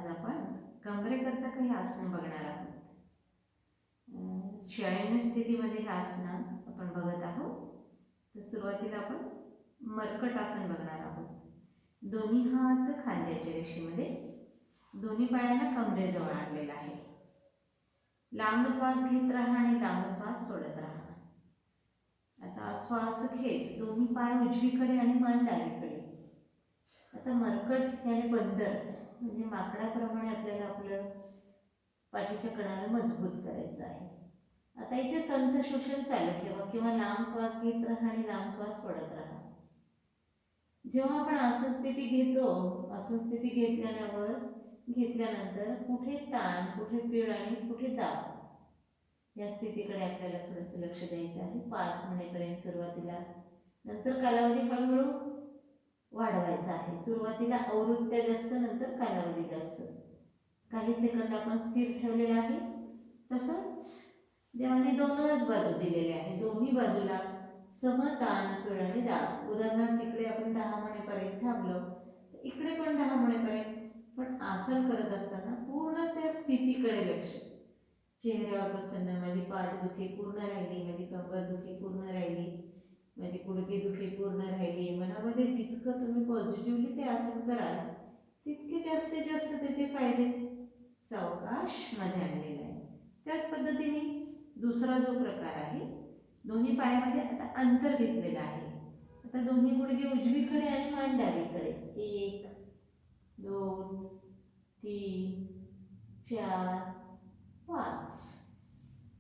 आज आपण कमरेकरता काही आसनं बघणार आहोत. शयन स्थितीमध्ये हे आसनं आपण बघत आहोत. तर सुरुवातीला आपण मर्कट आसन बघणार आहोत. दोन्ही हात खांद्याच्या रेषेमध्ये, दोन्ही पायांना कमरेजवळ आणलेला आहे. लांब श्वास घेत राहा आणि लांब श्वास सोडत राहा. आता श्वास घेत दोन्ही पाय उजवीकडे आणि मान डावीकडे. आता मर्कट याने बंदर म्हणजे माकडाप्रमाणे आपल्याला आपलं पाठीच्या कणाला मजबूत करायचं आहे. आता इथे संथ श्वसन चालू ठेवा किंवा लांब श्वास घेत राहा आणि लांब श्वास सोडत राहा. जेव्हा आपण आसन स्थिती घेतो, आसन स्थिती घेतल्यानंतर कुठे ताण, कुठे पीड आणि कुठे दाब या स्थितीकडे आपल्याला थोडंसं लक्ष द्यायचं आहे. 5 म्हणेपर्यंत सुरुवातीला, नंतर कालावधी हळूहळू वाढवायचा आहे. सुरुवातीला आवृत्त्या जास्त, नंतर कालावधी जास्त. काही सेकंद आपण स्थिर ठेवलेला आहे. तसंच देवाने दोनच बाजू दिलेल्या आहे. दोन्ही बाजूला समतान, पीड आणि दाब. उदाहरणार्थ तिकडे आपण 10 म्हणेपर्यंत थांबलो, इकडे पण 10 म्हणेपर्यंत. पण आसन करत असताना पूर्ण त्या स्थितीकडे लक्ष. चेहऱ्यावर प्रसन्न, माझी पाठदुखी पूर्ण राहिली, माझी कंबरदुखी पूर्ण राहिली, माझी गुडघेदुखी पूर्ण राहिली. मनामध्ये जितकं तुम्ही पॉझिटिव्हली ते आसन कराल तितके जास्तीत जास्त त्याचे फायदे सावकाश मध्ये आणलेला आहे. त्याच पद्धतीने दुसरा जो प्रकार आहे, दोन्ही पायामध्ये आता अंतर घेतलेलं आहे. आता दोन्ही गुडघे उजवीकडे आणि मान डावीकडे. 1 2 3 4 5.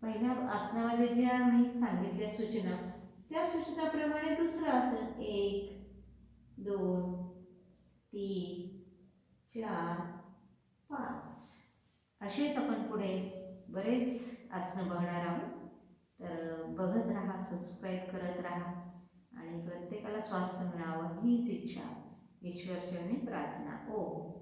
पहिल्या आसनामध्ये ज्या मी सांगितल्या सूचना, त्या सूचनाप्रमाणे दुसरं आसन 1 2 3 4 5. असेच आपण पुढे बरेच आसनं बघणार आहोत. तर बघत राहा, सबस्क्राईब करत राहा आणि प्रत्येकाला स्वास्थ्य मिळावं हीच इच्छा ईश्वरचरणी प्रार्थना. ओम.